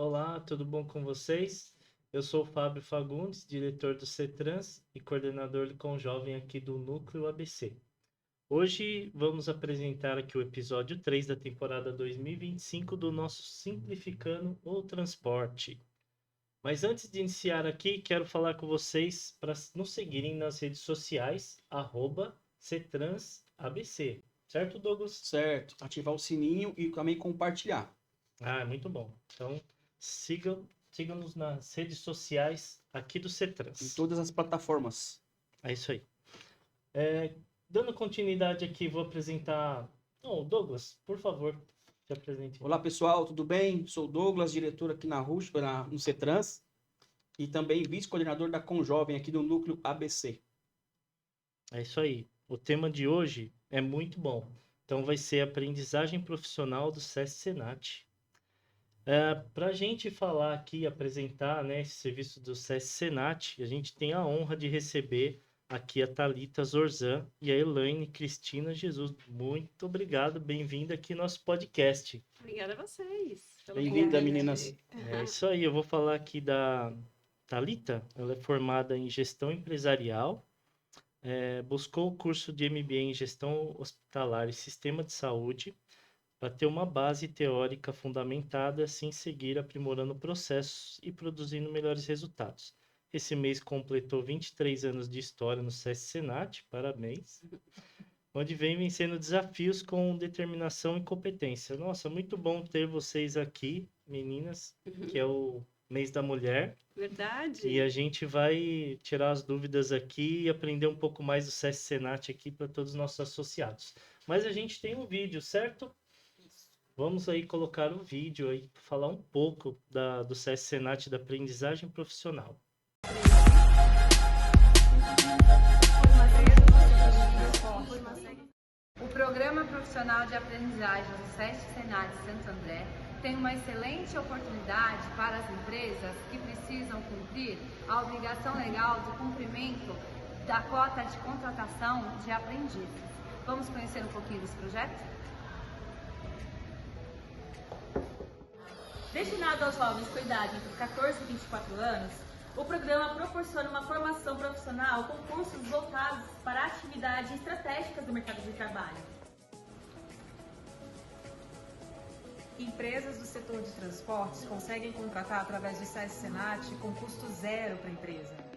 Olá, tudo bom com vocês? Eu sou o Fábio Fagundes, diretor do CETRANS e coordenador do Conjovem aqui do Núcleo ABC. Hoje vamos apresentar aqui o episódio 3 da temporada 2025 do nosso Simplificando o Transporte. Mas antes de iniciar aqui, quero falar com vocês para nos seguirem nas redes sociais, @CETRANSABC. Certo, Douglas? Certo, ativar o sininho e também compartilhar. Ah, muito bom. Então, sigam-nos nas redes sociais aqui do Em CETRANS. todas as plataformas. É isso aí. Dando continuidade aqui, vou apresentar. Não, Douglas, por favor, se apresente. Olá pessoal, tudo bem? Sou o Douglas, diretor aqui no CETRANS e também vice-coordenador da Conjovem aqui do Núcleo ABC. É isso aí. O tema de hoje é muito bom. Então, vai ser aprendizagem profissional do SESC Senat. Para a gente falar aqui, apresentar, né, esse serviço do SESC Senat, a gente tem a honra de receber aqui a Thalita Zorzan e a Elaine Cristina Jesus. Muito obrigado, bem-vinda aqui no nosso podcast. Obrigada a vocês. Bem-vinda, convite. meninas. É isso aí, eu vou falar aqui da Thalita. Ela é formada em gestão empresarial, buscou o curso de MBA em gestão hospitalar e sistema de saúde para ter uma base teórica fundamentada, assim seguir aprimorando processos e produzindo melhores resultados. Esse mês completou 23 anos de história no SESC Senat, parabéns, onde vem vencendo desafios com determinação e competência. Nossa, muito bom ter vocês aqui, meninas, que é o mês da mulher. Verdade. E a gente vai tirar as dúvidas aqui e aprender um pouco mais do SESC Senat aqui para todos os nossos associados. Mas a gente tem um vídeo, certo? Vamos aí colocar o vídeo aí para falar um pouco do SESC Senat da aprendizagem profissional. O Programa Profissional de Aprendizagem do SESC Senat Santo André tem uma excelente oportunidade para as empresas que precisam cumprir a obrigação legal do cumprimento da cota de contratação de aprendizes. Vamos conhecer um pouquinho desse projeto? Destinado aos jovens com idade entre 14 e 24 anos, o programa proporciona uma formação profissional com cursos voltados para atividades estratégicas do mercado de trabalho. Empresas do setor de transportes conseguem contratar através do SESC Senat com custo zero para a empresa.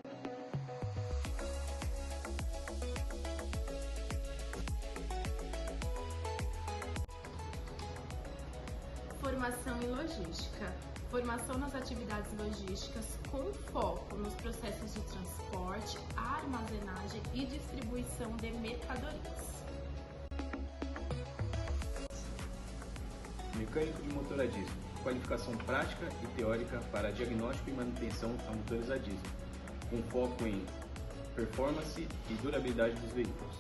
Formação em logística. Formação nas atividades logísticas com foco nos processos de transporte, armazenagem e distribuição de mercadorias. Mecânico de motor a diesel. Qualificação prática e teórica para diagnóstico e manutenção a motores a diesel, com foco em performance e durabilidade dos veículos.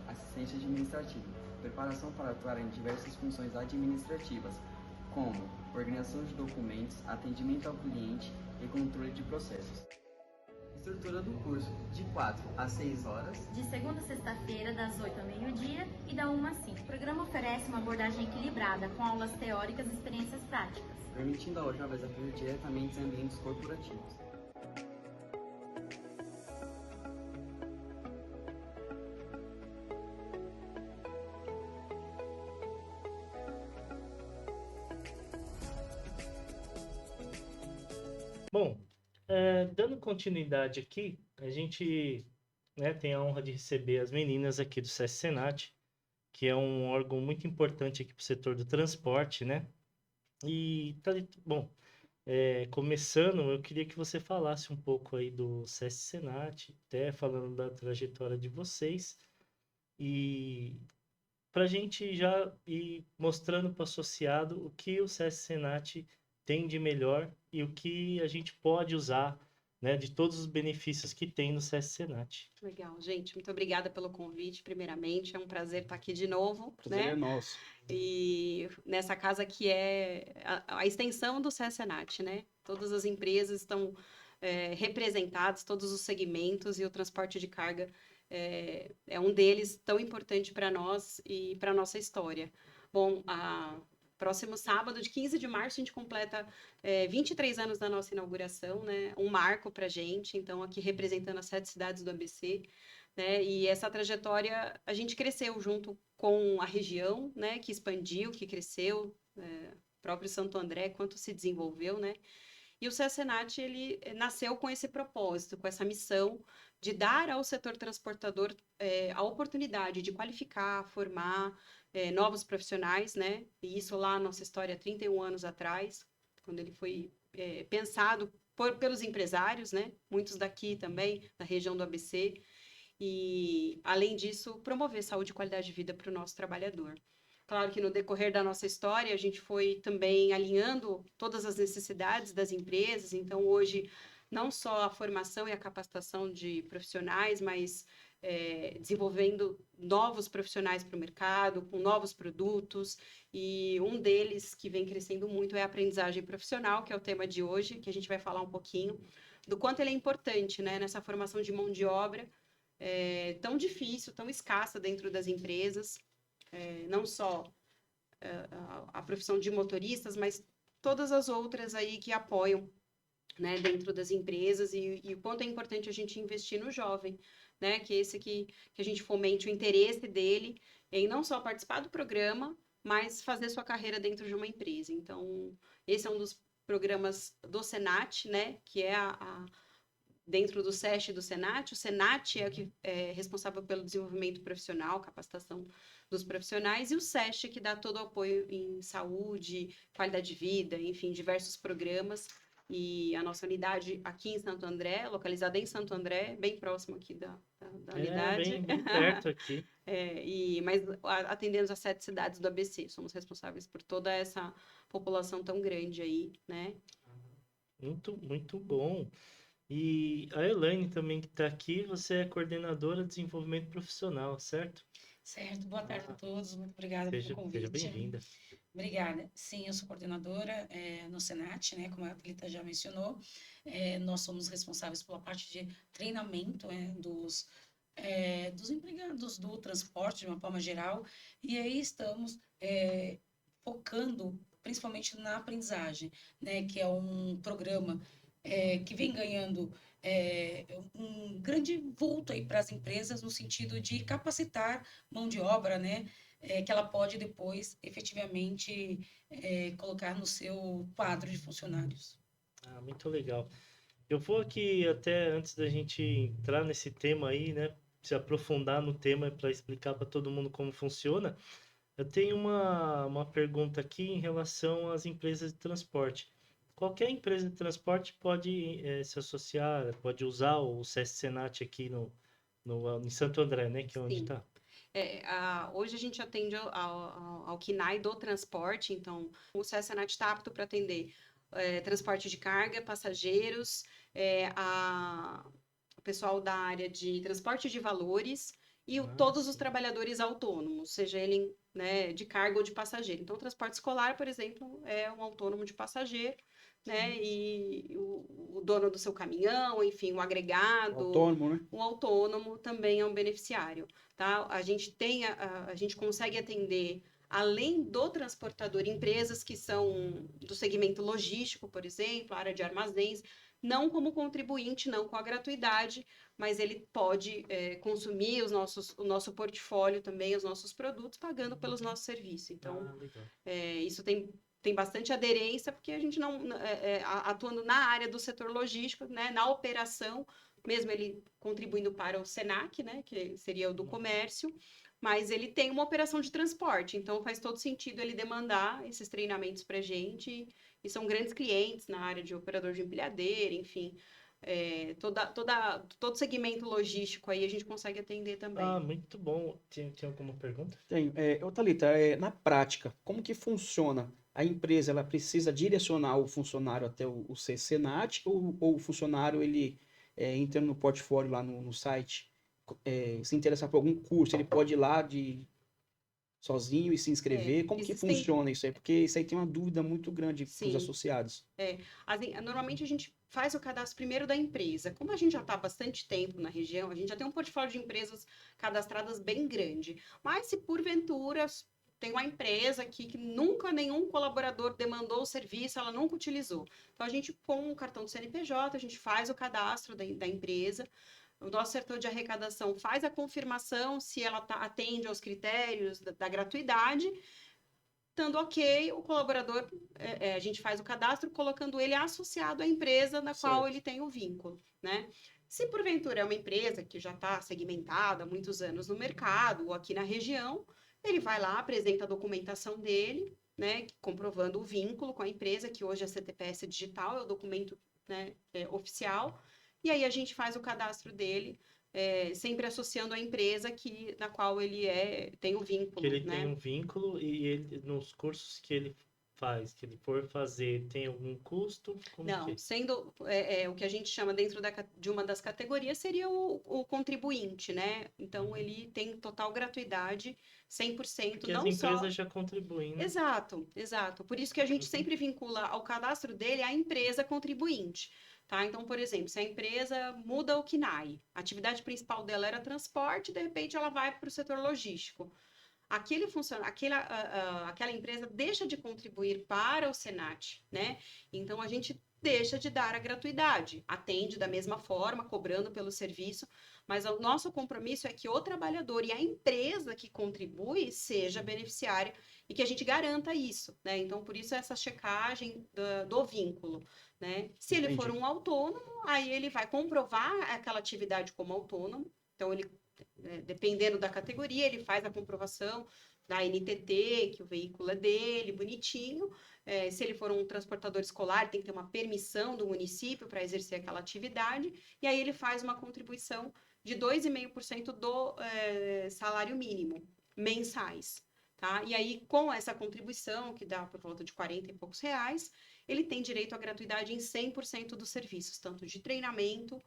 Assistência administrativa. Preparação para atuar em diversas funções administrativas, como organização de documentos, atendimento ao cliente e controle de processos. Estrutura do curso, de 4 a 6 horas. De segunda a sexta-feira, das 8 ao meio-dia e da 1 às 5. O programa oferece uma abordagem equilibrada, com aulas teóricas e experiências práticas, Permitindo aos jovens aprender diretamente em ambientes corporativos. Bom, dando continuidade aqui, a gente, né, tem a honra de receber as meninas aqui do SESC Senat, que é um órgão muito importante aqui para o setor do transporte, né? E, bom, começando, eu queria que você falasse um pouco aí do SESC Senat, até falando da trajetória de vocês, e para a gente já ir mostrando para o associado o que o SESC Senat tem de melhor e o que a gente pode usar, né, de todos os benefícios que tem no SESC Senat. Legal, gente. Muito obrigada pelo convite, primeiramente. É um prazer estar aqui de novo, Prazer né? é nosso. E nessa casa que é a extensão do SESC Senat, né? Todas as empresas estão representadas, todos os segmentos, e o transporte de carga é um deles tão importante para nós e para nossa história. Bom, próximo sábado, de 15 de março, a gente completa 23 anos da nossa inauguração, né? Um marco para a gente, então aqui representando as 7 cidades do ABC, né? E essa trajetória, a gente cresceu junto com a região, né? Que expandiu, que cresceu, próprio Santo André, quanto se desenvolveu, né? E o SESC-Senat, ele nasceu com esse propósito, com essa missão de dar ao setor transportador a oportunidade de qualificar, formar novos profissionais, né? E isso lá, nossa história, há 31 anos atrás, quando ele foi pensado pelos empresários, né? Muitos daqui também, da região do ABC. E, além disso, promover saúde e qualidade de vida para o nosso trabalhador. Claro que no decorrer da nossa história, a gente foi também alinhando todas as necessidades das empresas. Então, hoje, não só a formação e a capacitação de profissionais, mas desenvolvendo novos profissionais para o mercado, com novos produtos. E um deles que vem crescendo muito é a aprendizagem profissional, que é o tema de hoje, que a gente vai falar um pouquinho do quanto ele é importante, né, nessa formação de mão de obra tão difícil, tão escassa dentro das empresas. Não só a profissão de motoristas, mas todas as outras aí que apoiam, né, dentro das empresas, e o quanto é importante a gente investir no jovem, né, que esse que a gente fomente o interesse dele em não só participar do programa, mas fazer sua carreira dentro de uma empresa. Então, esse é um dos programas do Senat, né, que é dentro do SESC e do Senat. O Senat é o que é responsável pelo desenvolvimento profissional, capacitação dos profissionais, e o SESC que dá todo o apoio em saúde, qualidade de vida, enfim, diversos programas. E a nossa unidade aqui em Santo André, localizada em Santo André, bem próximo aqui da unidade. Bem perto aqui. Mas atendemos as 7 cidades do ABC. Somos responsáveis por toda essa população tão grande aí, né? Muito, muito bom. E a Elaine também que está aqui, você é coordenadora de desenvolvimento profissional, certo? Certo, boa tarde a todos, muito obrigada pelo convite. Seja bem-vinda. Obrigada. Sim, eu sou coordenadora no Senat, né, como a Thalita já mencionou. Nós somos responsáveis pela parte de treinamento dos empregados do transporte, de uma forma geral, e aí estamos focando principalmente na aprendizagem, né, que é um programa que vem ganhando um grande vulto aí para as empresas no sentido de capacitar mão de obra, né, que ela pode depois efetivamente colocar no seu quadro de funcionários. Muito legal. Eu vou aqui até antes da gente entrar nesse tema aí, né, se aprofundar no tema para explicar para todo mundo como funciona. Eu tenho uma pergunta aqui em relação às empresas de transporte. Qualquer empresa de transporte pode se associar, pode usar o SESC-Senat aqui em Santo André, né? Que é onde está. Hoje a gente atende ao KNAI do transporte, então o SESC-Senat está apto para atender transporte de carga, passageiros, o pessoal da área de transporte de valores e todos os trabalhadores autônomos, seja ele, né, de carga ou de passageiro. Então, o transporte escolar, por exemplo, é um autônomo de passageiro, né? E o dono do seu caminhão, enfim, o agregado. Autônomo, né? O autônomo também é um beneficiário, tá? A gente consegue atender, além do transportador, empresas que são do segmento logístico, por exemplo, área de armazéns, não como contribuinte, não com a gratuidade, mas ele pode consumir o nosso portfólio também, os nossos produtos, pagando pelos nossos serviços. Então, isso tem bastante aderência, porque a gente não atuando na área do setor logístico, né, na operação, mesmo ele contribuindo para o SENAC, né, que seria o do comércio, mas ele tem uma operação de transporte, então faz todo sentido ele demandar esses treinamentos para a gente, e são grandes clientes na área de operador de empilhadeira, enfim, todo segmento logístico aí a gente consegue atender também. Muito bom. Tem alguma pergunta? Tenho. Thalita, na prática, como que funciona? A empresa ela precisa direcionar o funcionário até o SESC-Senat ou o funcionário ele entra no portfólio lá no site, se interessar por algum curso, ele pode ir lá sozinho e se inscrever? Como que isso tem- funciona isso aí? Porque isso aí tem uma dúvida muito grande para os Sim. associados. Normalmente a gente faz o cadastro primeiro da empresa. Como a gente já está há bastante tempo na região, a gente já tem um portfólio de empresas cadastradas bem grande. Mas se porventura tem uma empresa aqui que nunca nenhum colaborador demandou o serviço, ela nunca utilizou. Então a gente, com o cartão do CNPJ, a gente faz o cadastro da empresa. O nosso setor de arrecadação faz a confirmação se ela atende aos critérios da gratuidade. Estando ok, o colaborador, a gente faz o cadastro colocando ele associado à empresa na qual ele tem o vínculo, né? Se porventura é uma empresa que já está segmentada há muitos anos no mercado ou aqui na região, ele vai lá, apresenta a documentação dele, né, comprovando o vínculo com a empresa, que hoje é CTPS digital, é o documento, né, oficial, e aí a gente faz o cadastro dele, sempre associando a empresa na qual ele tem o vínculo, Que ele né? tem um vínculo e ele, nos cursos que ele faz, que ele for fazer, tem algum custo? Como Não, que... sendo o que a gente chama dentro de uma das categorias seria o contribuinte, né? Então, ele tem total gratuidade, 100%, Porque não as empresas só... já contribuem, né? Exato, exato. Por isso que a gente sempre vincula ao cadastro dele a empresa contribuinte, tá? Então, por exemplo, se a empresa muda o KNAI, a atividade principal dela era transporte, de repente ela vai para o setor logístico. Aquela empresa deixa de contribuir para o Senat, né? Então a gente deixa de dar a gratuidade, atende da mesma forma, cobrando pelo serviço, mas o nosso compromisso é que o trabalhador e a empresa que contribui seja beneficiária e que a gente garanta isso, né? Então, por isso essa checagem do vínculo, né? Se ele for um autônomo, aí ele vai comprovar aquela atividade como autônomo, então ele dependendo da categoria, ele faz a comprovação da NTT, que o veículo é dele, bonitinho. Se ele for um transportador escolar, tem que ter uma permissão do município para exercer aquela atividade, e aí ele faz uma contribuição de 2,5% do salário mínimo, mensais. Tá? E aí, com essa contribuição, que dá por volta de 40 e poucos reais, ele tem direito à gratuidade em 100% dos serviços, tanto de treinamento,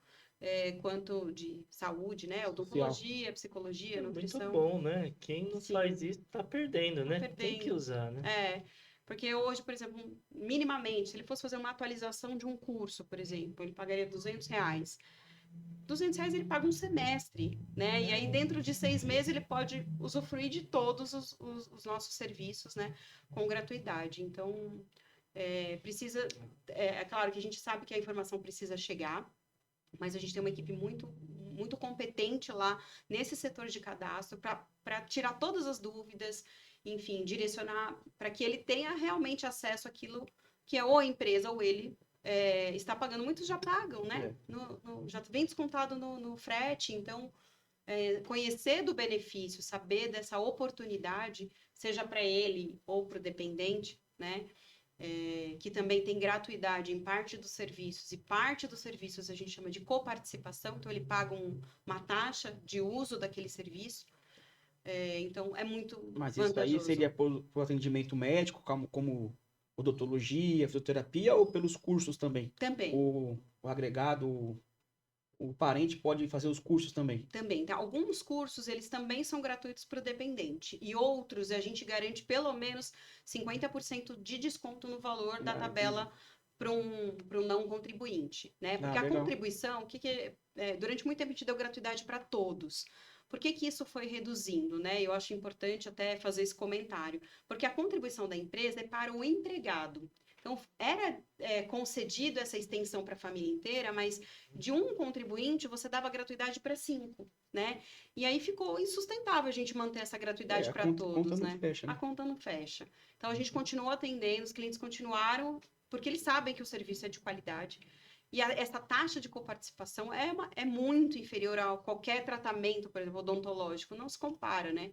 quanto de saúde, né? Odontologia, psicologia, nutrição. Muito bom, né? Quem não faz isso tá perdendo, né? Tem que usar, né? Porque hoje, por exemplo, minimamente, se ele fosse fazer uma atualização de um curso, por exemplo, ele pagaria R$200. R$200 ele paga um semestre, né? E aí dentro de 6 meses ele pode usufruir de todos os nossos serviços, né? Com gratuidade. Então, é claro que a gente sabe que a informação precisa chegar, mas a gente tem uma equipe muito competente lá nesse setor de cadastro para tirar todas as dúvidas, enfim, direcionar para que ele tenha realmente acesso àquilo que é ou a empresa ou ele está pagando. Muitos já pagam, né? Já vem descontado no frete, então conhecer do benefício, saber dessa oportunidade, seja para ele ou para o dependente, né? Que também tem gratuidade em parte dos serviços, e parte dos serviços a gente chama de coparticipação, então ele paga uma taxa de uso daquele serviço, então é muito Mas vantajoso. isso aí seria por atendimento médico, como odontologia, fisioterapia, ou pelos cursos também? Também. O agregado, o parente pode fazer os cursos também? Também, tá? Alguns cursos, eles também são gratuitos para o dependente, e outros a gente garante pelo menos 50% de desconto no valor da tabela para um não contribuinte, né? Porque a contribuição, durante muito tempo a gente deu gratuidade para todos. Por que isso foi reduzindo, né? Eu acho importante até fazer esse comentário. Porque a contribuição da empresa é para o empregado. Então, era concedido essa extensão para a família inteira, mas de um contribuinte você dava gratuidade para 5, né? E aí ficou insustentável a gente manter essa gratuidade para todos, né? A conta não fecha. Então, a gente continuou atendendo, os clientes continuaram, porque eles sabem que o serviço é de qualidade. E essa taxa de coparticipação é muito inferior a qualquer tratamento, por exemplo, odontológico, não se compara, né?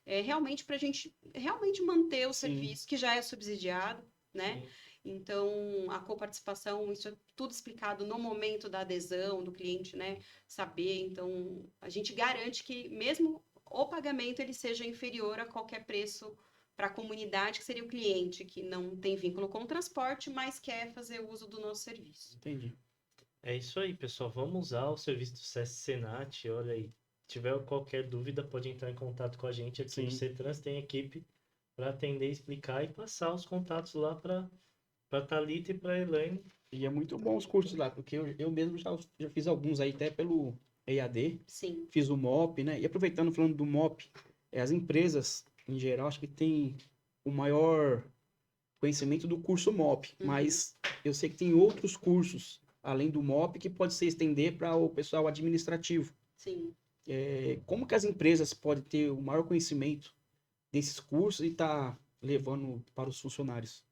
Realmente para a gente realmente manter o serviço, que já é subsidiado, né? Sim. Então, a coparticipação, isso é tudo explicado no momento da adesão do cliente, né? Saber, então, a gente garante que mesmo o pagamento ele seja inferior a qualquer preço para a comunidade, que seria o cliente que não tem vínculo com o transporte, mas quer fazer uso do nosso serviço. Entendi. É isso aí, pessoal. Vamos usar o serviço do SESC Senat, olha aí. tiver qualquer dúvida, pode entrar em contato com a gente aqui Sim. no CETRANS, tem equipe para atender, explicar e passar os contatos lá para Thalita e para Elaine. E é muito bom os cursos lá, porque eu mesmo já fiz alguns aí, até pelo EAD. Sim. Fiz o MOP, né? E aproveitando, falando do MOP, as empresas, em geral, acho que tem o maior conhecimento do curso MOP, mas eu sei que tem outros cursos, além do MOP, que pode se estender para o pessoal administrativo. Sim. Como que as empresas podem ter o maior conhecimento desses cursos e tá levando para os funcionários?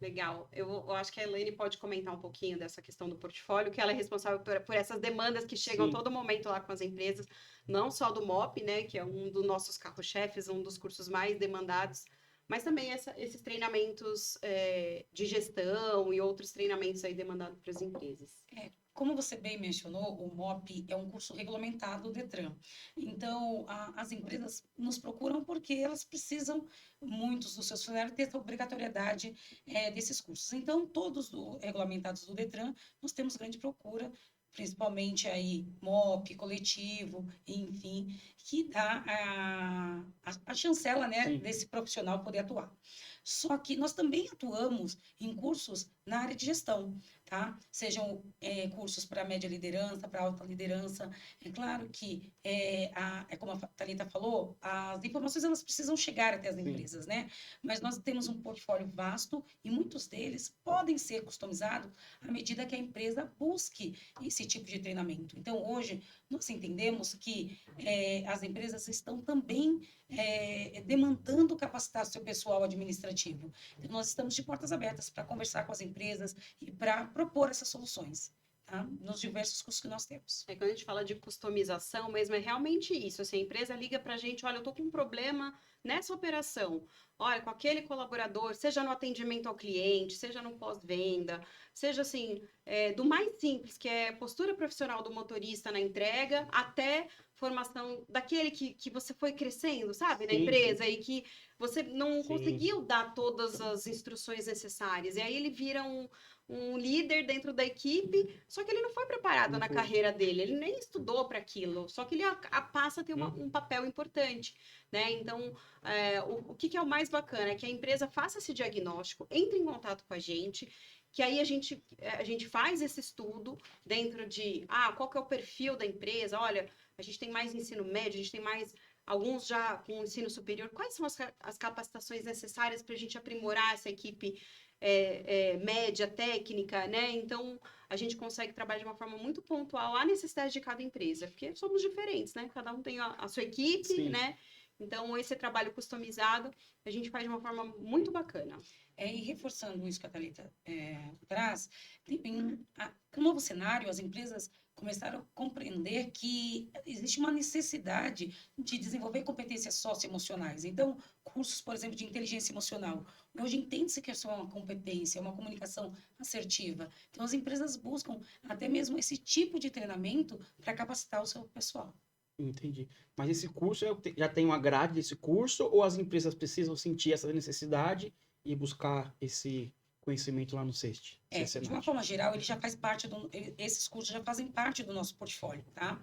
Legal. Eu acho que a Elaine pode comentar um pouquinho dessa questão do portfólio, que ela é responsável por essas demandas que chegam a todo momento lá com as empresas, não só do MOP, né, que é um dos nossos carro-chefes, um dos cursos mais demandados, mas também esses treinamentos de gestão e outros treinamentos aí demandados para as empresas. Como você bem mencionou, o MOP é um curso regulamentado do Detran. Então, as empresas nos procuram porque elas precisam, muitos dos seus funcionários, ter essa obrigatoriedade desses cursos. Então, todos regulamentados do Detran, nós temos grande procura, principalmente aí MOP, coletivo, enfim, que dá a chancela, né, desse profissional poder atuar. Só que nós também atuamos em cursos na área de gestão, tá? Sejam cursos para média liderança, para alta liderança. É claro que, como a Thalita falou, as informações elas precisam chegar até as empresas, né? Mas nós temos um portfólio vasto e muitos deles podem ser customizados à medida que a empresa busque esse tipo de treinamento. Então, hoje, nós entendemos que as empresas estão também demandando capacitar seu pessoal administrativo. Então, nós estamos de portas abertas para conversar com as empresas e para propor essas soluções, tá? Nos diversos cursos que nós temos. Quando a gente fala de customização mesmo, é realmente isso. Assim, a empresa liga para a gente, olha, eu estou com um problema nessa operação. Olha, com aquele colaborador, seja no atendimento ao cliente, seja no pós-venda, seja assim, do mais simples, que é postura profissional do motorista na entrega, até formação daquele que você foi crescendo, sabe, na empresa, e que você não conseguiu dar todas as instruções necessárias. E aí ele vira um líder dentro da equipe, só que ele não foi preparado na carreira dele, ele nem estudou para aquilo, só que ele passa a ter um papel importante, né? Então, o que é o mais bacana é que a empresa faça esse diagnóstico, entre em contato com a gente, que aí a gente faz esse estudo dentro de, qual que é o perfil da empresa, olha, a gente tem mais ensino médio, a gente tem mais alguns já com ensino superior, quais são as capacitações necessárias para a gente aprimorar essa equipe média, técnica, né? Então, a gente consegue trabalhar de uma forma muito pontual à necessidade de cada empresa, porque somos diferentes, né? Cada um tem a sua equipe, né? Então, esse trabalho customizado, a gente faz de uma forma muito bacana. E reforçando isso que a Thalita traz, com o novo cenário, as empresas começaram a compreender que existe uma necessidade de desenvolver competências socioemocionais. Então, cursos, por exemplo, de inteligência emocional. Hoje entende-se que é uma competência, uma comunicação assertiva. Então, as empresas buscam até mesmo esse tipo de treinamento para capacitar o seu pessoal. Entendi. Mas esse curso, já tem uma grade desse curso, ou as empresas precisam sentir essa necessidade e buscar esse conhecimento lá no CEST? De uma forma geral, ele já faz parte esses cursos já fazem parte do nosso portfólio, tá?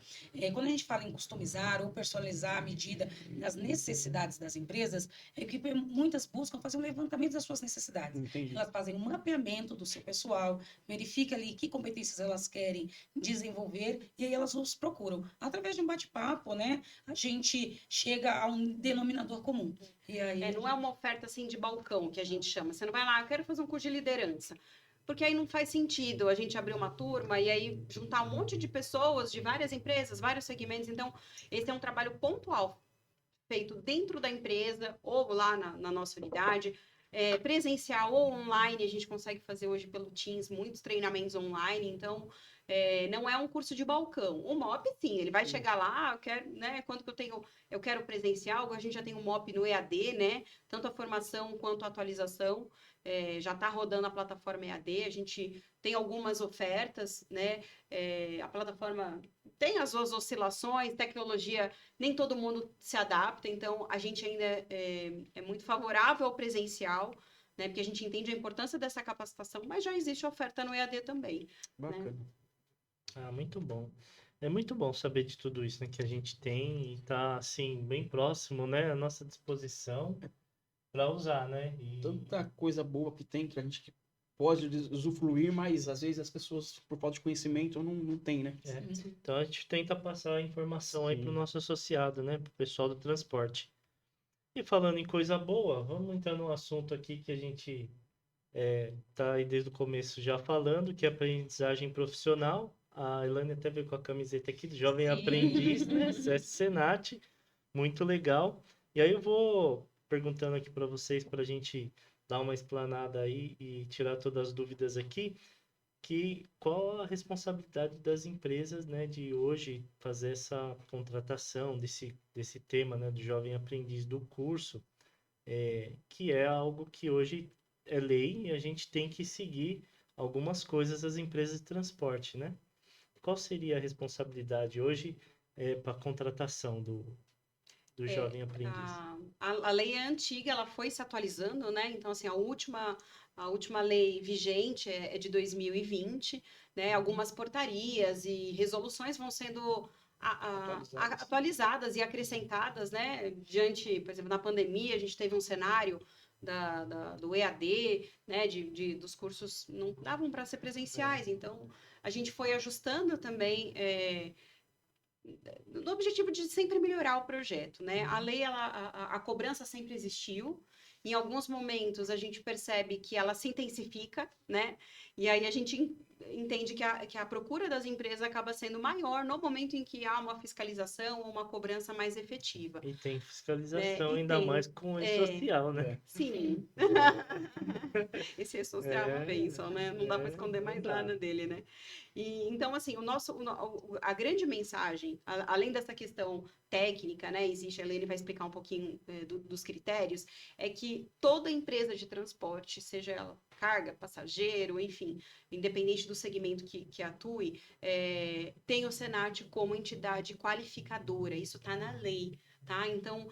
Quando a gente fala em customizar ou personalizar a medida das necessidades das empresas, é que muitas buscam fazer um levantamento das suas necessidades. Entendi. Elas fazem um mapeamento do seu pessoal, verifica ali que competências elas querem desenvolver e aí elas nos procuram. Através de um bate-papo, né? A gente chega a um denominador comum. E aí... não é uma oferta assim de balcão que a gente chama. Você não vai lá, eu quero fazer um curso de liderança. Porque aí não faz sentido a gente abrir uma turma e aí juntar um monte de pessoas de várias empresas, vários segmentos. Então, esse é um trabalho pontual feito dentro da empresa ou lá na nossa unidade. Presencial ou online, a gente consegue fazer hoje pelo Teams muitos treinamentos online. Então, não é um curso de balcão. O MOP, sim, ele vai chegar lá, eu quero, né, quando que eu quero presencial, a gente já tem um MOP no EAD, né, tanto a formação quanto a atualização, já está rodando a plataforma EAD, a gente tem algumas ofertas, né, a plataforma tem as suas oscilações, tecnologia, nem todo mundo se adapta, então a gente ainda é muito favorável ao presencial, né, porque a gente entende a importância dessa capacitação, mas já existe oferta no EAD também. Bacana. Né? Muito bom. É muito bom saber de tudo isso, né, que a gente tem e tá, assim, bem próximo, né, à nossa disposição para usar, né? E Tanta coisa boa que tem que a gente pode usufruir, mas às vezes as pessoas, por falta de conhecimento, não tem, né? então a gente tenta passar a informação aí para o Sim. nosso associado, né, para o pessoal do transporte. E falando em coisa boa, vamos entrar num assunto aqui que a gente tá aí desde o começo já falando, que é aprendizagem profissional. A Elaine até veio com a camiseta aqui do Jovem Aprendiz, né? SESC Senat, muito legal. E aí eu vou perguntando aqui para vocês, para a gente dar uma explanada aí e tirar todas as dúvidas aqui, que qual a responsabilidade das empresas, né, de hoje fazer essa contratação desse tema, né, do Jovem Aprendiz do curso, que é algo que hoje é lei e a gente tem que seguir algumas coisas das empresas de transporte, né? Qual seria a responsabilidade hoje para a contratação do jovem aprendiz? A lei é antiga, ela foi se atualizando, né? Então, assim, a última lei vigente é de 2020, né? Algumas portarias e resoluções vão sendo atualizadas e acrescentadas, né? Diante, por exemplo, na pandemia, a gente teve um cenário do EAD, né? Dos cursos não davam para ser presenciais, então a gente foi ajustando também. No objetivo de sempre melhorar o projeto, né? A lei, a cobrança sempre existiu. Em alguns momentos a gente percebe que ela se intensifica, né? E aí a gente entende que a procura das empresas acaba sendo maior no momento em que há uma fiscalização ou uma cobrança mais efetiva. E tem fiscalização, E ainda mais com o social, né? Sim. Esse E-social é uma bênção, né? Não dá para esconder mais nada dele, né? E, então, assim, a grande mensagem, além dessa questão técnica, né? Existe, a Helene vai explicar um pouquinho dos critérios, é que toda empresa de transporte, seja ela carga, passageiro, enfim, independente do segmento que atue, tem o Senat como entidade qualificadora, isso está na lei, tá? Então,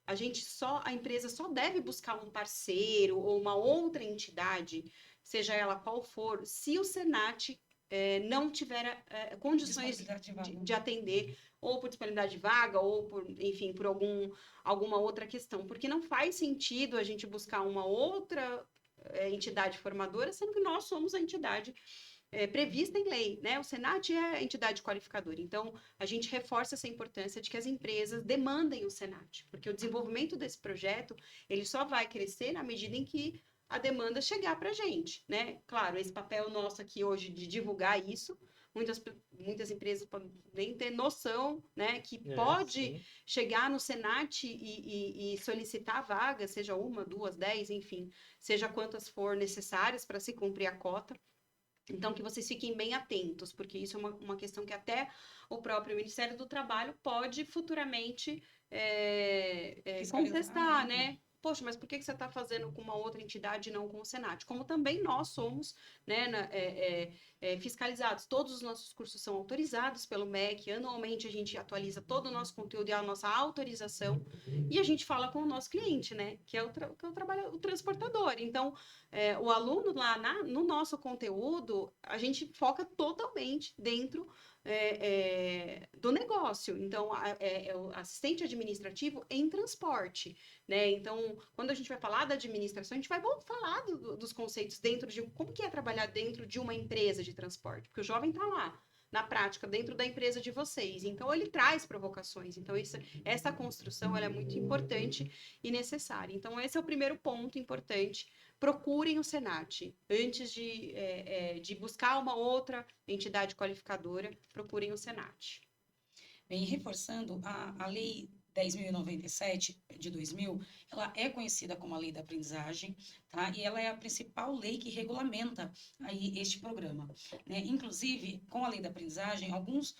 a empresa só deve buscar um parceiro ou uma outra entidade, seja ela qual for, se o Senat não tiver condições de atender, ou por disponibilidade de vaga, ou por, enfim, por alguma outra questão. Porque não faz sentido a gente buscar uma outra entidade formadora, sendo que nós somos a entidade prevista em lei, né? O Senat é a entidade qualificadora. Então, a gente reforça essa importância de que as empresas demandem o Senat, porque o desenvolvimento desse projeto, ele só vai crescer na medida em que a demanda chegar para a gente, né? Claro, esse papel nosso aqui hoje de divulgar isso, muitas empresas podem nem ter noção, né? Que pode chegar no Senat e solicitar vaga, seja 1, 2, 10, enfim, seja quantas for necessárias para se cumprir a cota. Então, que vocês fiquem bem atentos, porque isso é uma questão que até o próprio Ministério do Trabalho pode futuramente contestar, né? Poxa, mas por que você está fazendo com uma outra entidade e não com o Senat? Como também nós somos, né, fiscalizados. Todos os nossos cursos são autorizados pelo MEC. Anualmente a gente atualiza todo o nosso conteúdo e a nossa autorização. E a gente fala com o nosso cliente, né? Que é o transportador. Então, o aluno lá no nosso conteúdo, a gente foca totalmente dentro do negócio. Então, é o assistente administrativo em transporte, né? Então, quando a gente vai falar da administração, a gente vai falar dos conceitos dentro de como que é trabalhar dentro de uma empresa de transporte, porque o jovem está lá, na prática, dentro da empresa de vocês. Então, ele traz provocações. Então, essa construção ela é muito importante e necessária. Então, esse é o primeiro ponto importante. Procurem o Senat. Antes de buscar uma outra entidade qualificadora, procurem o Senat. Bem, reforçando, a Lei 10.097 de 2000, ela é conhecida como a Lei da Aprendizagem, tá? E ela é a principal lei que regulamenta aí este programa, né? Inclusive, com a Lei da Aprendizagem, alguns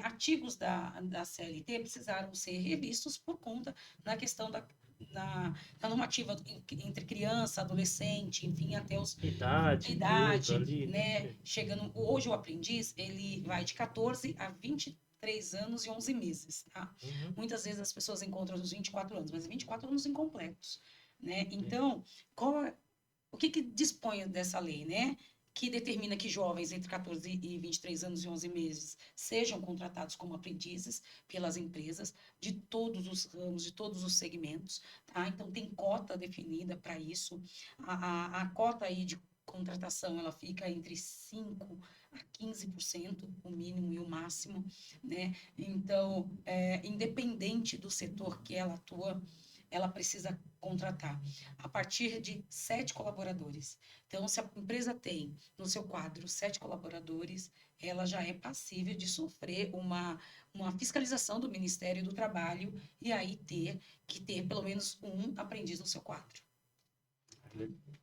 artigos da CLT precisaram ser revistos por conta da questão da normativa entre criança, adolescente, enfim, até os idade, ali, né? Chegando hoje o aprendiz, ele vai de 14 a 23 anos e 11 meses, tá? Muitas vezes as pessoas encontram os 24 anos, mas 24 anos incompletos, né? Então, o que dispõe dessa lei, né? que determina que jovens entre 14 e 23 anos e 11 meses sejam contratados como aprendizes pelas empresas de todos os ramos, de todos os segmentos, tá? Então, tem cota definida para isso. A cota aí de contratação, ela fica entre 5% a 15%, o mínimo e o máximo, né? Então, independente do setor que ela atua, ela precisa contratar a partir de 7 colaboradores. Então, se a empresa tem no seu quadro 7 colaboradores, ela já é passível de sofrer uma fiscalização do Ministério do Trabalho e aí ter que ter pelo menos um aprendiz no seu quadro.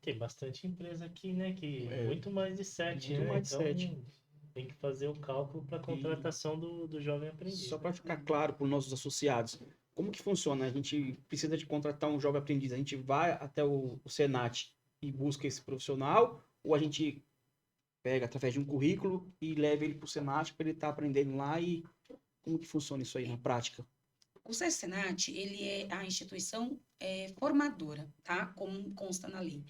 Tem bastante empresa aqui, né? Que É. muito mais de 7, Muito né? mais de Então, 7. tem que fazer o cálculo para contratação do jovem aprendiz. Só para ficar claro para os nossos associados, como que funciona? A gente precisa de contratar um jovem aprendiz, a gente vai até o Senat e busca esse profissional, ou a gente pega através de um currículo e leva ele para o Senat para ele estar aprendendo lá, e como que funciona isso aí na prática? O SESC Senat, ele é a instituição formadora, tá? Como consta na lei.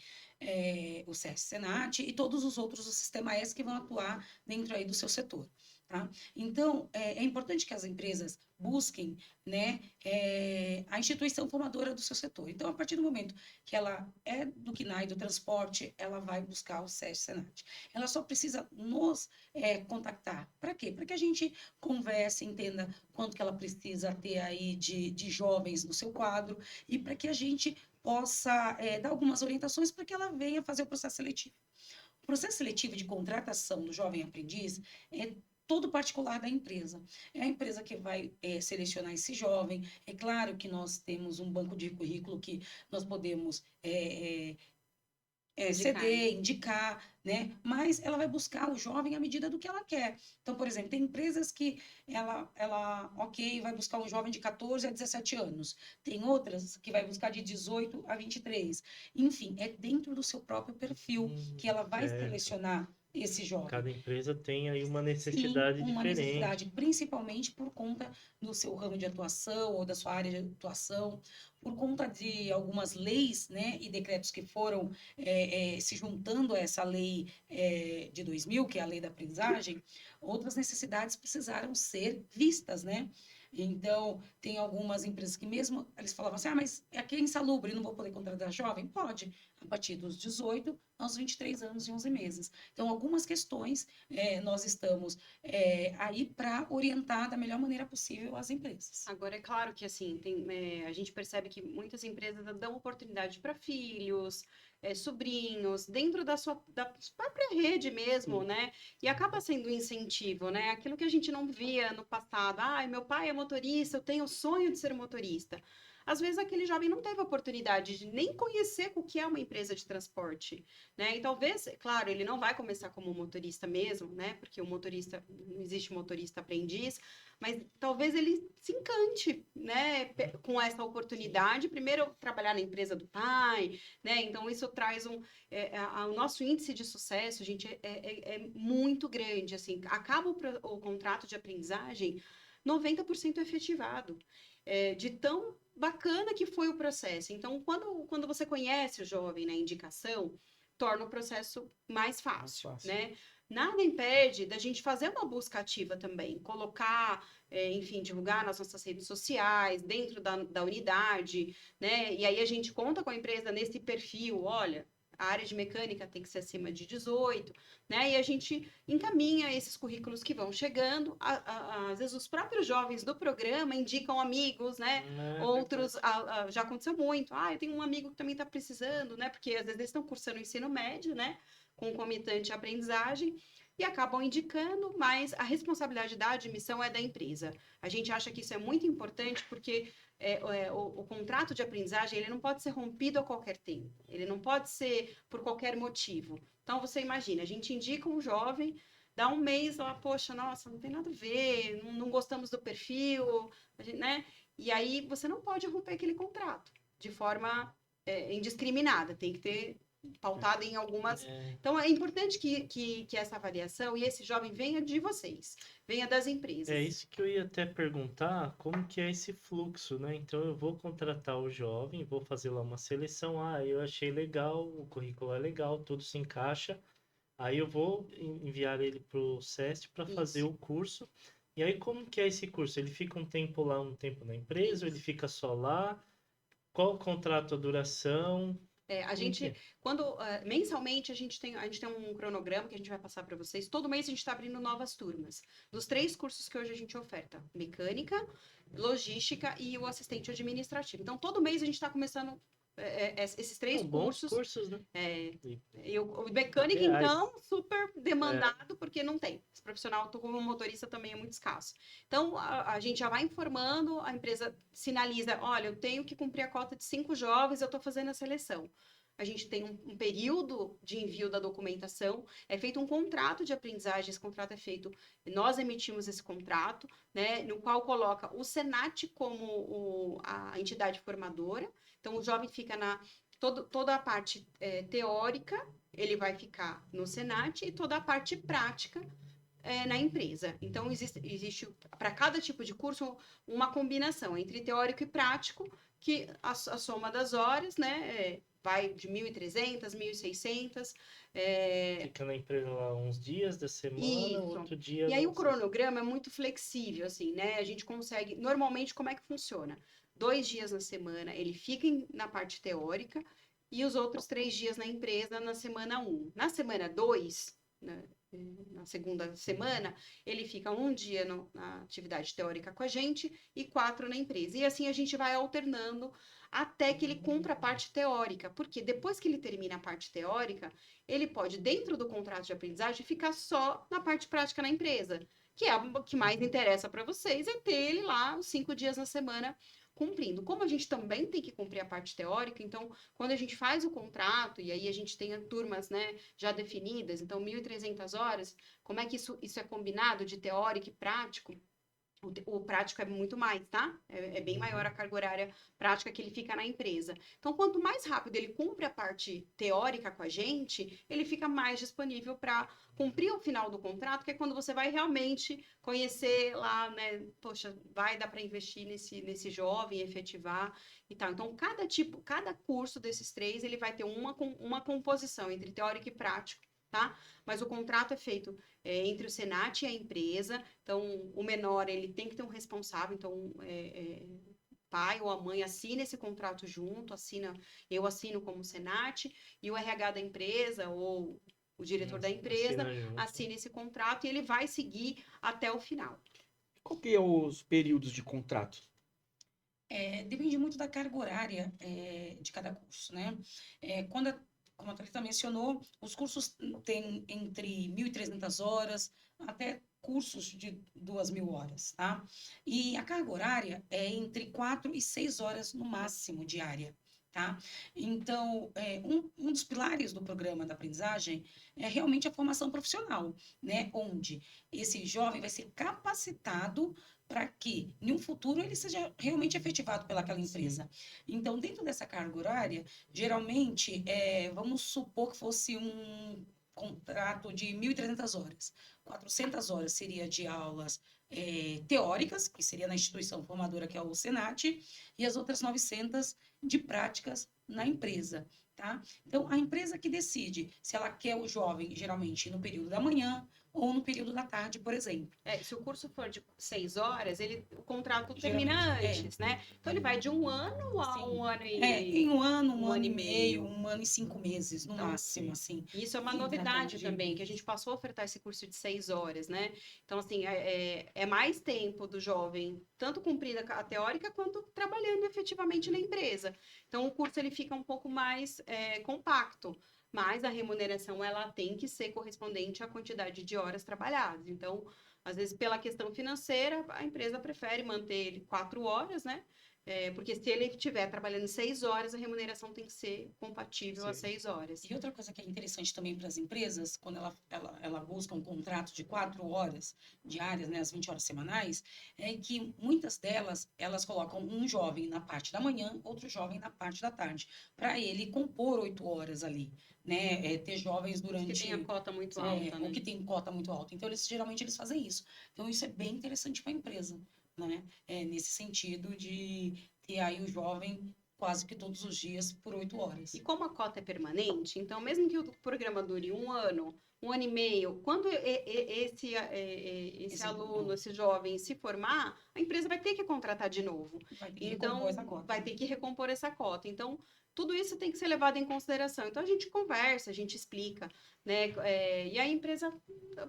O SESC Senat e todos os outros do Sistema S que vão atuar dentro aí do seu setor, tá? Então, é importante que as empresas busquem, né, a instituição formadora do seu setor. Então, a partir do momento que ela é do CNAE, do transporte, ela vai buscar o SESC Senat. Ela só precisa nos contactar. Para quê? Para que a gente converse, entenda quanto que ela precisa ter aí de jovens no seu quadro e para que a gente possa dar algumas orientações para que ela venha fazer o processo seletivo. O processo seletivo de contratação do jovem aprendiz é todo particular da empresa. É a empresa que vai selecionar esse jovem. É claro que nós temos um banco de currículo que nós podemos ceder, indicar, né? Mas ela vai buscar o jovem à medida do que ela quer. Então, por exemplo, tem empresas que ok, vai buscar um jovem de 14 a 17 anos. Tem outras que vai buscar de 18 a 23. Enfim, é dentro do seu próprio perfil que ela vai selecionar esse jovem. Cada empresa tem aí uma necessidade Sim, uma diferente. necessidade, principalmente por conta do seu ramo de atuação ou da sua área de atuação, por conta de algumas leis, né, e decretos que foram se juntando a essa lei de 2000, que é a lei da aprendizagem, outras necessidades precisaram ser vistas, né? Então, tem algumas empresas que mesmo, eles falavam assim, mas aqui é insalubre, não vou poder contratar jovem? Pode, a partir dos 18 aos 23 anos e 11 meses. Então, algumas questões nós estamos aí para orientar da melhor maneira possível as empresas. Agora, é claro que, assim, a gente percebe que muitas empresas dão oportunidade para filhos, sobrinhos, dentro da própria rede mesmo, né? E acaba sendo um incentivo, né? Aquilo que a gente não via no passado. Meu pai é motorista, eu tenho o sonho de ser motorista. Às vezes aquele jovem não teve a oportunidade de nem conhecer o que é uma empresa de transporte, né? E talvez, claro, ele não vai começar como motorista mesmo, né? Porque o motorista, não existe motorista aprendiz, mas talvez ele se encante, né? Com essa oportunidade, primeiro trabalhar na empresa do pai, né? Então isso traz o nosso índice de sucesso, gente, é muito grande, assim, acaba o contrato de aprendizagem 90% efetivado, de tão bacana que foi o processo. Então, quando você conhece o jovem na indicação, torna o processo mais fácil, né? Nada impede da gente fazer uma busca ativa também, colocar, enfim, divulgar nas nossas redes sociais, dentro da unidade, né? E aí a gente conta com a empresa nesse perfil, olha, a área de mecânica tem que ser acima de 18, né? E a gente encaminha esses currículos que vão chegando. Às vezes os próprios jovens do programa indicam amigos, né? Outros, já aconteceu muito. Eu tenho um amigo que também está precisando, né? Porque às vezes eles estão cursando o ensino médio, né? Concomitante à aprendizagem, e acabam indicando, mas a responsabilidade da admissão é da empresa. A gente acha que isso é muito importante porque o contrato de aprendizagem ele não pode ser rompido a qualquer tempo, ele não pode ser por qualquer motivo. Então, você imagina, a gente indica um jovem, dá um mês, poxa, nossa, não tem nada a ver, não gostamos do perfil, né? E aí você não pode romper aquele contrato de forma indiscriminada, tem que ter pautada em algumas... Então, é importante que essa avaliação e esse jovem venha de vocês, venha das empresas. É isso que eu ia até perguntar, como que é esse fluxo, né? Então, eu vou contratar o jovem, vou fazer lá uma seleção, eu achei legal, o currículo é legal, tudo se encaixa, Aí eu vou enviar ele para o SEST para fazer Isso. o curso. E aí, como que é esse curso? Ele fica um tempo lá, um tempo na empresa, ou ele fica só lá? Qual o contrato, a duração? A Como gente, que é? quando mensalmente a gente tem um cronograma que a gente vai passar para vocês. Todo mês a gente está abrindo novas turmas. Dos 3 cursos que hoje a gente oferta: mecânica, logística e o assistente administrativo. Então, todo mês a gente está começando esses 3 São bons cursos. cursos, né? O mecânica, Reais. então, super demandado, porque não tem. Esse profissional, como motorista, também é muito escasso. Então, a gente já vai informando, a empresa sinaliza: olha, eu tenho que cumprir a cota de 5 jovens, eu estou fazendo a seleção. A gente tem um período de envio da documentação, é feito um contrato de aprendizagem, esse contrato é feito, nós emitimos esse contrato, né, no qual coloca o Senat como a entidade formadora. Então, o jovem fica toda a parte teórica, ele vai ficar no Senat, e toda a parte prática na empresa. Então, existe para cada tipo de curso uma combinação entre teórico e prático, que a soma das horas, né, vai de 1.300, 1.600. Fica na empresa lá uns dias da semana, Isso. outro dia... E aí não o sei. cronograma é muito flexível, assim, né? A gente consegue... Normalmente, como é que funciona? 2 dias na semana, ele fica na parte teórica, e os outros 3 dias na empresa na semana 1. Na semana 2, né, na segunda semana, ele fica 1 dia na atividade teórica com a gente e 4 na empresa. E assim a gente vai alternando até que ele cumpra a parte teórica. Porque depois que ele termina a parte teórica, ele pode, dentro do contrato de aprendizagem, ficar só na parte prática na empresa. Que é o que mais interessa para vocês, é ter ele lá os 5 dias na semana cumprindo. Como a gente também tem que cumprir a parte teórica, então, quando a gente faz o contrato, e aí a gente tem turmas, né, já definidas, então 1.300 horas, como é que isso é combinado de teórico e prático? O prático é muito mais, tá? É bem maior a carga horária prática que ele fica na empresa. Então, quanto mais rápido ele cumpre a parte teórica com a gente, ele fica mais disponível para cumprir o final do contrato, que é quando você vai realmente conhecer lá, né? Poxa, vai dar para investir nesse jovem, efetivar e tal. Então, cada curso desses 3, ele vai ter uma composição entre teórico e prático, tá? Mas o contrato é feito entre o Senat e a empresa. Então, o menor, ele tem que ter um responsável. Então, pai ou a mãe assina esse contrato junto, eu assino como Senat, e o RH da empresa ou o diretor da empresa assina esse contrato, e ele vai seguir até o final. Qual que é os períodos de contrato? Depende muito da carga horária de cada curso, né? Como a Thalita mencionou, os cursos têm entre 1.300 horas até cursos de 2.000 horas, tá? E a carga horária é entre 4 e 6 horas no máximo diária, tá? Então, um dos pilares do programa da aprendizagem é realmente a formação profissional, né? Onde esse jovem vai ser capacitado para que, em um futuro, ele seja realmente efetivado pelaquela empresa. Então, dentro dessa carga horária, geralmente, vamos supor que fosse um contrato de 1.300 horas. 400 horas seria de aulas teóricas, que seria na instituição formadora, que é o Senat, e as outras 900 de práticas na empresa, tá? Então, a empresa que decide se ela quer o jovem, geralmente, no período da manhã, ou no período da tarde, por exemplo. Se o curso for de 6 horas, o contrato termina antes, né? Então, ele vai de 1 ano a 1 ano e... em 1 ano, 1 ano e meio, 1 ano e 5 meses, no máximo, assim. Isso é uma novidade também, que a gente passou a ofertar esse curso de 6 horas, né? Então, assim, é mais tempo do jovem, tanto cumprida a teórica, quanto trabalhando efetivamente na empresa. Então, o curso, ele fica um pouco mais compacto. Mas a remuneração, ela tem que ser correspondente à quantidade de horas trabalhadas. Então, às vezes, pela questão financeira, a empresa prefere manter ele 4 horas, né? Porque se ele estiver trabalhando 6 horas, a remuneração tem que ser compatível às 6 horas. E outra coisa que é interessante também para as empresas, quando ela busca um contrato de 4 horas diárias, né, as 20 horas semanais, é que muitas delas, elas colocam um jovem na parte da manhã, outro jovem na parte da tarde, para ele compor 8 horas ali, né, ter jovens durante... Que tem a cota muito alta, né? Ou que tem cota muito alta. Então, geralmente, eles fazem isso. Então, isso é bem interessante para a empresa, né? Nesse sentido de ter aí o jovem quase que todos os dias por 8 horas. E como a cota é permanente, então mesmo que o programa dure 1 ano, um ano e meio, quando esse aluno, esse jovem se formar, a empresa vai ter que contratar de novo. Vai ter que Então, recompor essa cota. vai ter que recompor essa cota. Então, tudo isso tem que ser levado em consideração. Então, a gente conversa, a gente explica, né? E a empresa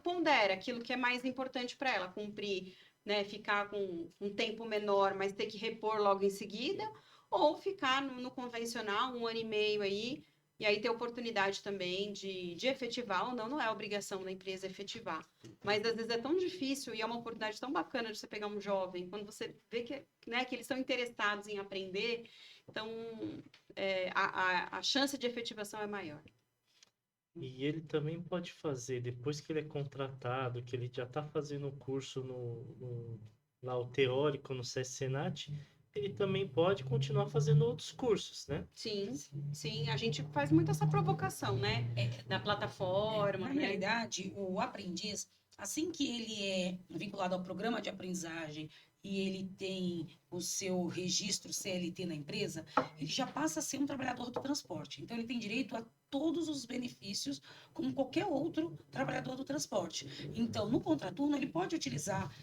pondera aquilo que é mais importante para ela, cumprir, né? Ficar com um tempo menor, mas ter que repor logo em seguida, ou ficar no convencional, um ano e meio aí, e aí ter oportunidade também de efetivar ou não, não é obrigação da empresa efetivar. Mas às vezes é tão difícil e é uma oportunidade tão bacana de você pegar um jovem, quando você vê que, né, que eles estão interessados em aprender, então a chance de efetivação é maior. E ele também pode fazer, depois que ele é contratado, que ele já está fazendo o curso lá o teórico no SESC Senat, ele também pode continuar fazendo outros cursos, né? Sim, a gente faz muito essa provocação, né? Da plataforma, Na né? realidade, o aprendiz, assim que ele é vinculado ao programa de aprendizagem e ele tem o seu registro CLT na empresa, ele já passa a ser um trabalhador do transporte. Então, ele tem direito a todos os benefícios como qualquer outro trabalhador do transporte. Então, no contraturno, ele pode utilizar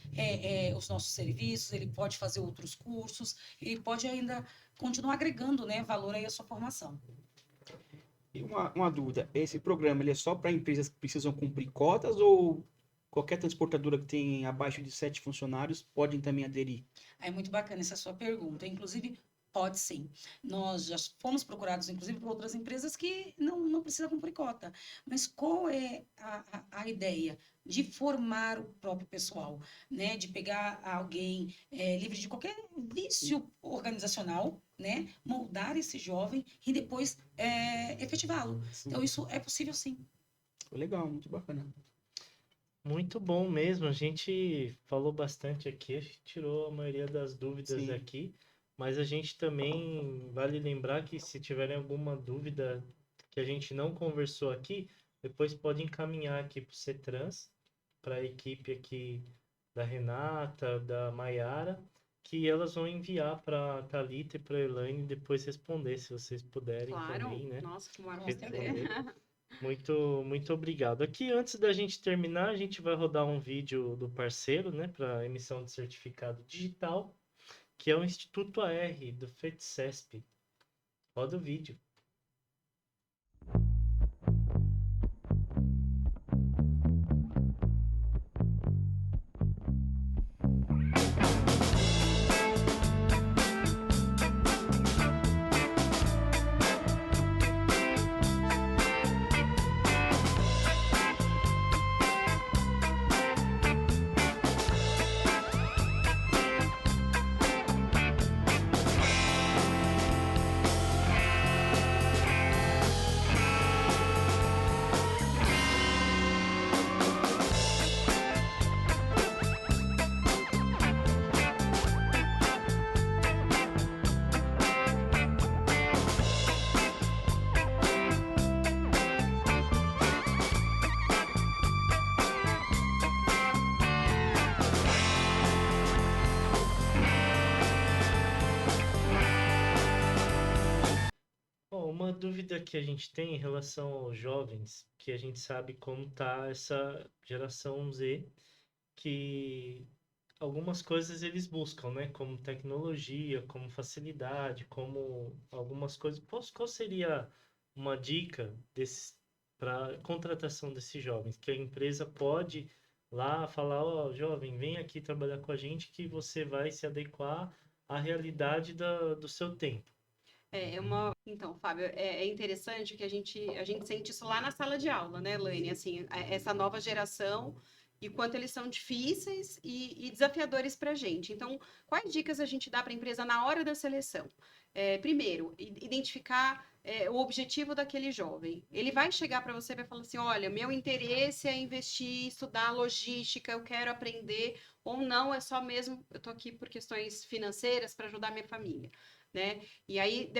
os nossos serviços, ele pode fazer outros cursos, ele pode ainda continuar agregando, né, valor aí à sua formação. E uma dúvida, esse programa ele é só para empresas que precisam cumprir cotas ou qualquer transportadora que tem abaixo de 7 funcionários podem também aderir? É muito bacana essa sua pergunta. Inclusive, pode sim. Nós já fomos procurados, inclusive, por outras empresas que não precisam cumprir cota. Mas qual é a ideia? De formar o próprio pessoal, né? De pegar alguém livre de qualquer vício organizacional, né? Moldar esse jovem e depois efetivá-lo. Então, isso é possível sim. Legal, muito bacana. Muito bom mesmo. A gente falou bastante aqui, a gente tirou a maioria das dúvidas aqui, mas a gente também vale lembrar que se tiverem alguma dúvida que a gente não conversou aqui, depois pode encaminhar aqui para o CETRANS, para a equipe aqui da Renata, da Maiara, que elas vão enviar para a Thalita e para a Elaine depois responder, se vocês puderem também, né? Nossa, que maior Responder. Muito obrigado. Aqui, antes da gente terminar, a gente vai rodar um vídeo do parceiro, né, para emissão de certificado digital, que é o Instituto AR, do FETCESP. Roda o vídeo. Uma dúvida que a gente tem em relação aos jovens, que a gente sabe como tá essa geração Z, que algumas coisas eles buscam, né? Como tecnologia, como facilidade, como algumas coisas. Qual seria uma dica para contratação desses jovens? Que a empresa pode lá falar, ó, jovem, vem aqui trabalhar com a gente que você vai se adequar à realidade do seu tempo. Então, Fábio, é interessante que a gente sente isso lá na sala de aula, né, Elaine? Assim, essa nova geração e quanto eles são difíceis e desafiadores para a gente. Então, quais dicas a gente dá para a empresa na hora da seleção? Primeiro, identificar o objetivo daquele jovem. Ele vai chegar para você e vai falar assim, olha, meu interesse é investir, estudar logística, eu quero aprender, ou não, é só mesmo, eu estou aqui por questões financeiras para ajudar minha família. Né? E aí,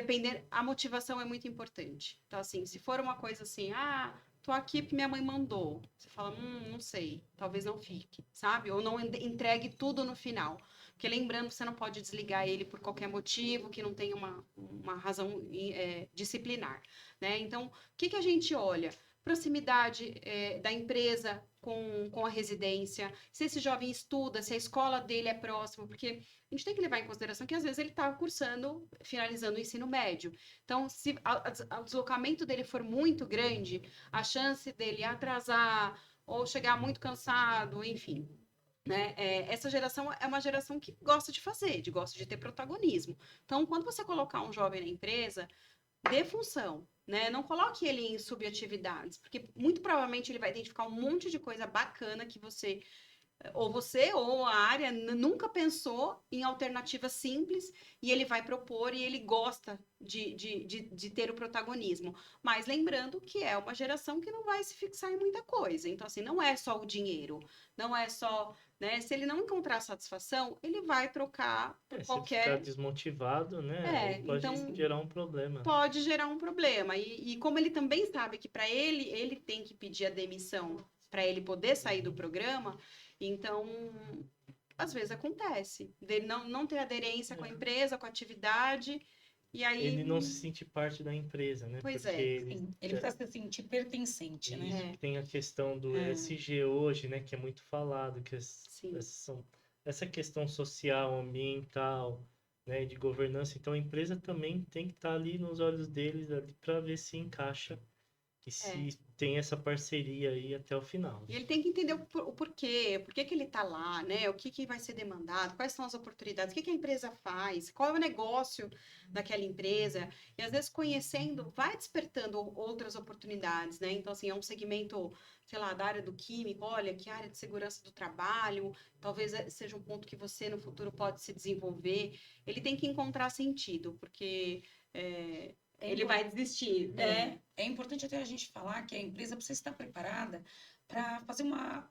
a motivação é muito importante. Então, assim, se for uma coisa assim, tô aqui porque minha mãe mandou, você fala, não sei, talvez não fique, sabe? Ou não entregue tudo no final. Porque lembrando, você não pode desligar ele por qualquer motivo que não tenha uma razão disciplinar, né? Então, o que a gente olha? proximidade da empresa com a residência, se esse jovem estuda, se a escola dele é próxima, porque a gente tem que levar em consideração que às vezes ele está finalizando o ensino médio. Então, se o deslocamento dele for muito grande, a chance dele atrasar ou chegar muito cansado, enfim, né? Essa geração é uma geração que gosta de fazer, gosta de ter protagonismo. Então, quando você colocar um jovem na empresa, dê função, né? Não coloque ele em subatividades, porque muito provavelmente ele vai identificar um monte de coisa bacana que você ou a área nunca pensou em alternativas simples, e ele vai propor, e ele gosta de ter o protagonismo. Mas lembrando que é uma geração que não vai se fixar em muita coisa. Então, assim, não é só o dinheiro, não é só, né? Se ele não encontrar satisfação, ele vai trocar por Se qualquer... ficar desmotivado, né? Pode então, gerar um problema. Pode gerar um problema. E como ele também sabe que para ele tem que pedir a demissão para ele poder sair do programa, então, às vezes acontece dele não ter aderência com a empresa, com a atividade, e aí... Ele não se sente parte da empresa, né? Pois Porque Ele precisa se sentir pertencente, né? Isso, tem a questão do ESG hoje, né? Que é muito falado, que essa questão social, ambiental, né? De governança. Então, a empresa também tem que estar ali nos olhos deles para ver se encaixa e se tem essa parceria aí até o final. E ele tem que entender o porquê, por que ele está lá, né? O que vai ser demandado, quais são as oportunidades, o que a empresa faz, qual é o negócio daquela empresa. E às vezes conhecendo, vai despertando outras oportunidades, né? Então, assim, é um segmento, sei lá, da área do químico, olha, que área de segurança do trabalho, talvez seja um ponto que você no futuro pode se desenvolver. Ele tem que encontrar sentido, porque... ele vai desistir, né? É importante até a gente falar que a empresa precisa estar preparada para fazer uma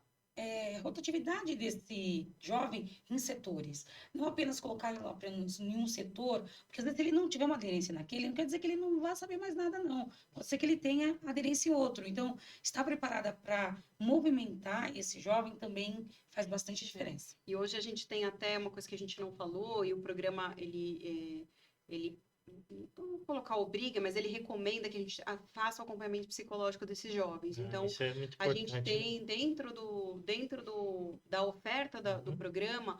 rotatividade desse jovem em setores. Não apenas colocar ele lá apenas em um setor, porque às vezes ele não tiver uma aderência naquele, não quer dizer que ele não vá saber mais nada, não. Pode ser que ele tenha aderência em outro. Então, estar preparada para movimentar esse jovem também faz bastante diferença. E hoje a gente tem até uma coisa que a gente não falou, e o programa, ele não vou colocar obriga, mas ele recomenda que a gente faça o acompanhamento psicológico desses jovens. Então, isso é muito a gente importante, tem dentro da oferta do programa,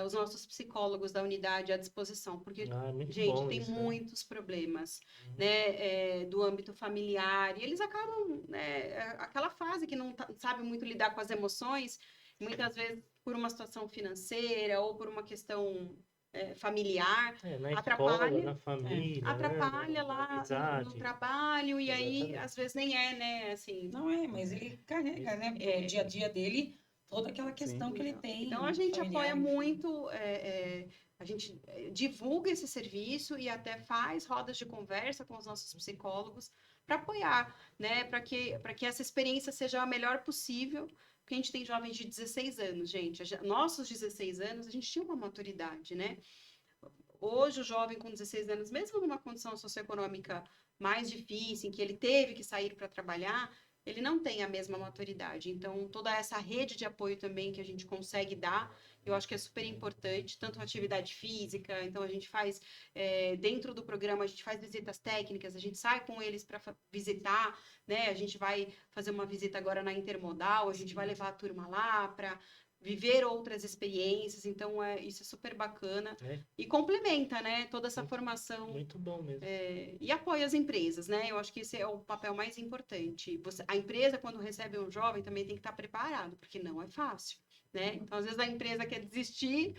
os nossos psicólogos da unidade à disposição, porque, gente, tem muitos problemas, né, do âmbito familiar, e eles acabam, aquela fase que não sabe muito lidar com as emoções, muitas vezes por uma situação financeira ou por uma questão familiar, na atrapalha, escola, na família, atrapalha lá no trabalho, e aí às vezes nem né, assim... Não mas ele carrega, né, pro dia a dia dele, toda aquela questão que ele tem. Então a gente apoia muito, a gente divulga esse serviço e até faz rodas de conversa com os nossos psicólogos para apoiar, né, para que essa experiência seja a melhor possível. Porque a gente tem jovens de 16 anos, gente. Nossos 16 anos, a gente tinha uma maturidade, né? Hoje, o jovem com 16 anos, mesmo numa condição socioeconômica mais difícil, em que ele teve que sair para trabalhar, ele não tem a mesma maturidade. Então, toda essa rede de apoio também que a gente consegue dar, eu acho que é super importante, tanto a atividade física, então a gente faz, dentro do programa, a gente faz visitas técnicas, a gente sai com eles para visitar, né? A gente vai fazer uma visita agora na Intermodal, a gente vai levar a turma lá para viver outras experiências, então isso é super bacana e complementa, né, toda essa formação. Muito bom mesmo. E apoia as empresas, né? Eu acho que esse é o papel mais importante. A empresa, quando recebe um jovem, também tem que estar preparado, porque não é fácil, né? Então, às vezes a empresa quer desistir.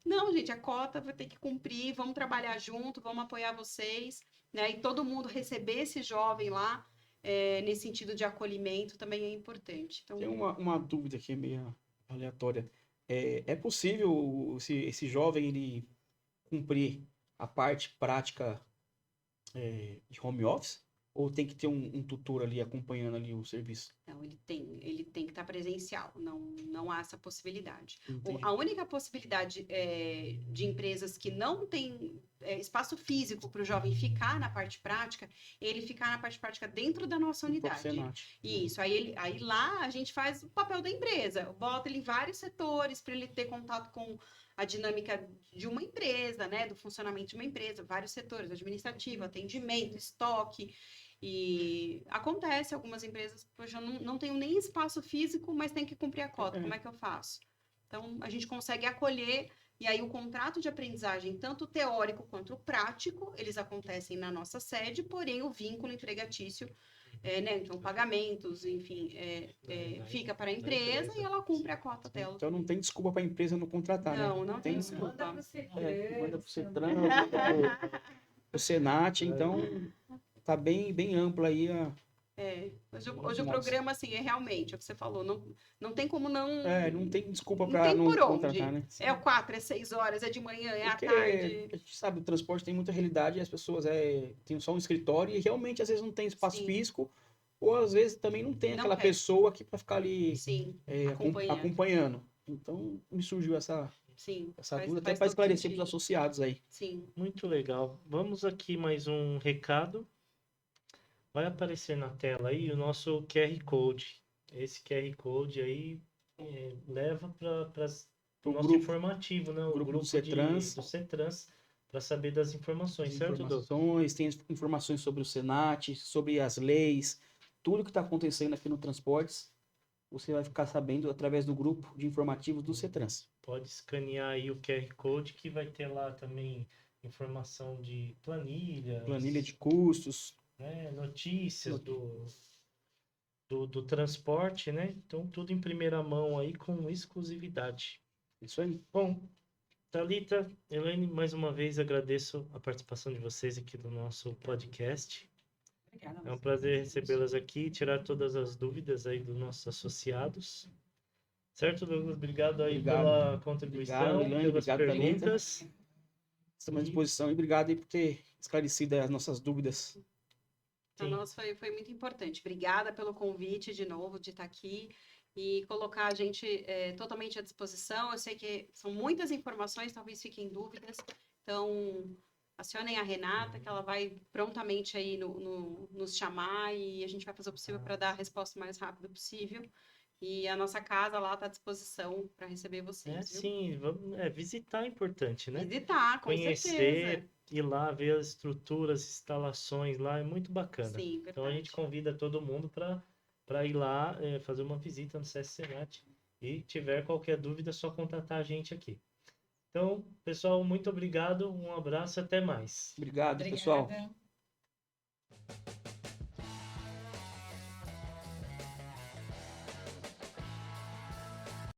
Não, gente, a cota vai ter que cumprir, vamos trabalhar junto, vamos apoiar vocês, né? E todo mundo receber esse jovem lá, nesse sentido de acolhimento, também é importante. Então, tem uma dúvida aqui meio aleatória. É possível esse jovem ele cumprir a parte prática de home office? Ou tem que ter um tutor ali acompanhando ali o serviço? Não, ele tem que estar presencial, não há essa possibilidade. Entendi. A única possibilidade de empresas que não tem espaço físico para o jovem ficar na parte prática, ele ficar na parte prática dentro da nossa unidade. Isso, aí lá a gente faz o papel da empresa, bota ele em vários setores para ele ter contato com a dinâmica de uma empresa, né? Do funcionamento de uma empresa, vários setores, administrativo, atendimento, estoque. E acontece, algumas empresas, poxa, eu não tenho nem espaço físico, mas tem que cumprir a cota, como é que eu faço? Então, a gente consegue acolher, e aí o contrato de aprendizagem, tanto teórico quanto o prático, eles acontecem na nossa sede, porém o vínculo empregatício, né, então pagamentos, enfim, fica para a empresa e ela cumpre a cota dela. Então não tem desculpa para a empresa não contratar, né? Não tem desculpa. desculpa. Manda pro CETRAN, manda pro Senat, então tá bem amplo aí Hoje o programa, assim, realmente, é o que você falou, não tem como não... não tem desculpa não para tem não por onde. contratar, né? É 4, é 6 horas, é de manhã, é à Porque tarde. a gente sabe, o transporte tem muita realidade, e as pessoas têm só um escritório e realmente às vezes não tem espaço Sim. físico, ou às vezes também não tem Não aquela quer. pessoa aqui para ficar ali Sim, acompanhando. Então me surgiu essa dúvida, até para esclarecer para os associados aí. Sim. Muito legal. Vamos aqui mais um recado. Vai aparecer na tela aí o nosso QR Code. Esse QR Code aí leva para o nosso grupo. informativo, né? O Grupo grupo do CETRANS. do CETRANS, para saber das informações, certo, doutor? Tem informações sobre o Senat, sobre as leis, tudo que está acontecendo aqui no Transportes, você vai ficar sabendo através do grupo de informativos do CETRANS. Pode escanear aí o QR Code, que vai ter lá também informação de Planilha de custos, né, notícias do transporte, né? Então, tudo em primeira mão aí, com exclusividade. Isso aí. Bom, Thalita, Elaine, mais uma vez agradeço a participação de vocês aqui no nosso podcast. Obrigada. É um prazer recebê-las aqui e tirar todas as dúvidas aí dos nossos associados. Certo, Douglas? Obrigado aí pela contribuição, Elaine, pelas perguntas. Estamos à disposição e obrigado aí por ter esclarecido as nossas dúvidas. Para nós foi muito importante. Obrigada pelo convite de novo, de estar aqui e colocar a gente totalmente à disposição. Eu sei que são muitas informações, talvez fiquem dúvidas. Então, acionem a Renata, que ela vai prontamente aí nos chamar e a gente vai fazer o possível para dar a resposta o mais rápido possível. E a nossa casa lá está à disposição para receber vocês. Viu? Sim, visitar é importante, né? Visitar, com conhecer, certeza. Ir lá ver as estruturas, instalações lá, é muito bacana. Sim, então a gente convida todo mundo para ir lá fazer uma visita no SESC Senat. E tiver qualquer dúvida, é só contatar a gente aqui. Então, pessoal, muito obrigado, um abraço e até mais. Obrigado, pessoal.